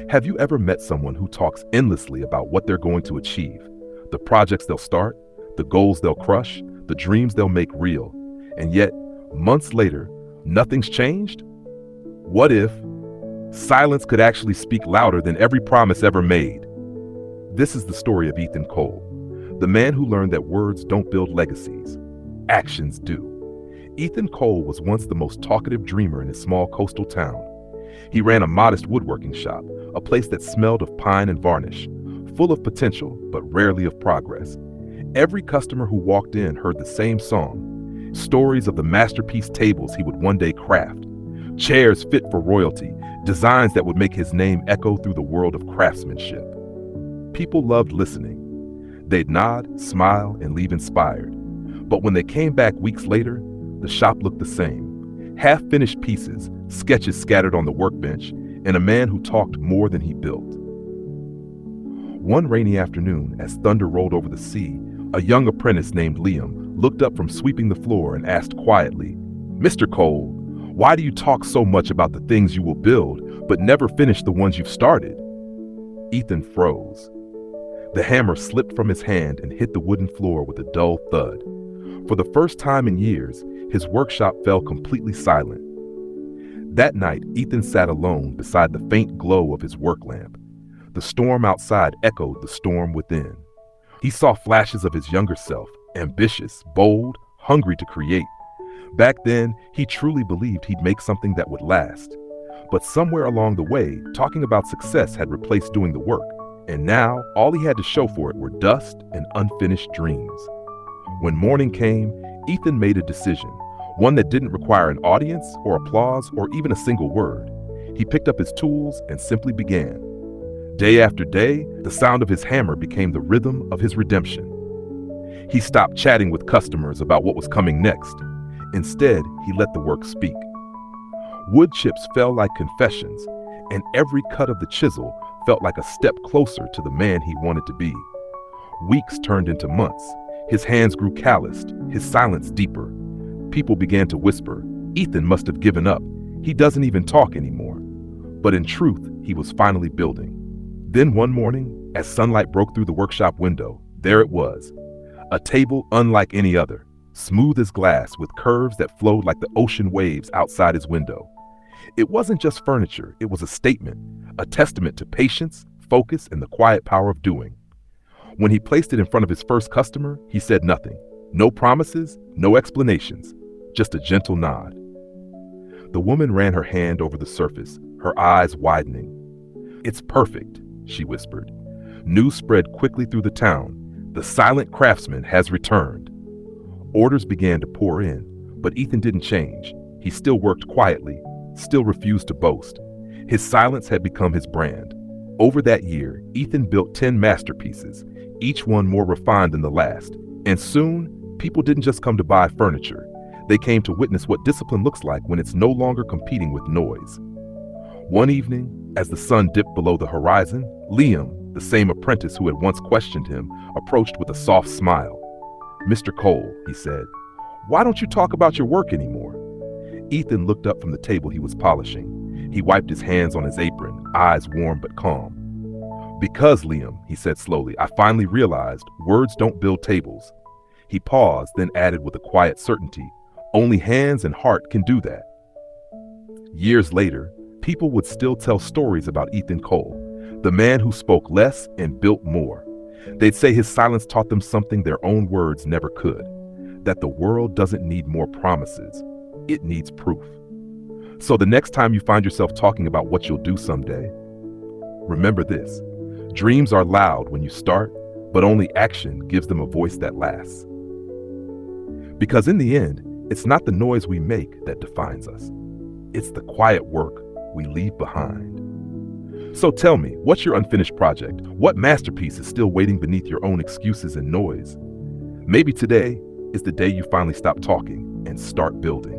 Have you ever met someone who talks endlessly about what they're going to achieve, the projects they'll start, the goals they'll crush, the dreams they'll make real, and yet, months later, nothing's changed? What if silence could actually speak louder than every promise ever made? This is the story of Ethan Cole, the man who learned that words don't build legacies, actions do. Ethan Cole was once the most talkative dreamer in his small coastal town. He ran a modest woodworking shop, a place that smelled of pine and varnish, full of potential but rarely of progress. Every customer who walked in heard the same song, stories of the masterpiece tables he would one day craft, chairs fit for royalty, designs that would make his name echo through the world of craftsmanship. People loved listening. They'd nod, smile, and leave inspired. But when they came back weeks later, the shop looked the same. Half-finished pieces, sketches scattered on the workbench, and a man who talked more than he built. One rainy afternoon, as thunder rolled over the sea, a young apprentice named Liam looked up from sweeping the floor and asked quietly, "Mr. Cole, why do you talk so much about the things you will build, but never finish the ones you've started?" Ethan froze. The hammer slipped from his hand and hit the wooden floor with a dull thud. For the first time in years, his workshop fell completely silent. That night, Ethan sat alone beside the faint glow of his work lamp. The storm outside echoed the storm within. He saw flashes of his younger self, ambitious, bold, hungry to create. Back then, he truly believed he'd make something that would last. But somewhere along the way, talking about success had replaced doing the work, and now all he had to show for it were dust and unfinished dreams. When morning came, Ethan made a decision, one that didn't require an audience or applause or even a single word. He picked up his tools and simply began. Day after day, the sound of his hammer became the rhythm of his redemption. He stopped chatting with customers about what was coming next. Instead, he let the work speak. Wood chips fell like confessions, and every cut of the chisel felt like a step closer to the man he wanted to be. Weeks turned into months. His hands grew calloused, his silence deeper. People began to whisper, "Ethan must have given up. He doesn't even talk anymore." But in truth, he was finally building. Then one morning, as sunlight broke through the workshop window, there it was. A table unlike any other, smooth as glass with curves that flowed like the ocean waves outside his window. It wasn't just furniture, it was a statement, a testament to patience, focus, and the quiet power of doing. When he placed it in front of his first customer, he said nothing. No promises, no explanations, just a gentle nod. The woman ran her hand over the surface, her eyes widening. "It's perfect," she whispered. News spread quickly through the town. The Silent Craftsman has returned. Orders began to pour in, but Ethan didn't change. He still worked quietly, still refused to boast. His silence had become his brand. Over that year, Ethan built 10 masterpieces, each one more refined than the last. And soon, people didn't just come to buy furniture. They came to witness what discipline looks like when it's no longer competing with noise. One evening, as the sun dipped below the horizon, Liam, the same apprentice who had once questioned him, approached with a soft smile. "Mr. Cole," he said, "why don't you talk about your work anymore?" Ethan looked up from the table he was polishing. He wiped his hands on his apron, eyes warm but calm. "Because, Liam," he said slowly, "I finally realized words don't build tables." He paused, then added with a quiet certainty, "Only hands and heart can do that." Years later, people would still tell stories about Ethan Cole, the man who spoke less and built more. They'd say his silence taught them something their own words never could, that the world doesn't need more promises, it needs proof. So the next time you find yourself talking about what you'll do someday, remember this: dreams are loud when you start, but only action gives them a voice that lasts. Because in the end, it's not the noise we make that defines us. It's the quiet work we leave behind. So tell me, what's your unfinished project? What masterpiece is still waiting beneath your own excuses and noise? Maybe today is the day you finally stop talking and start building.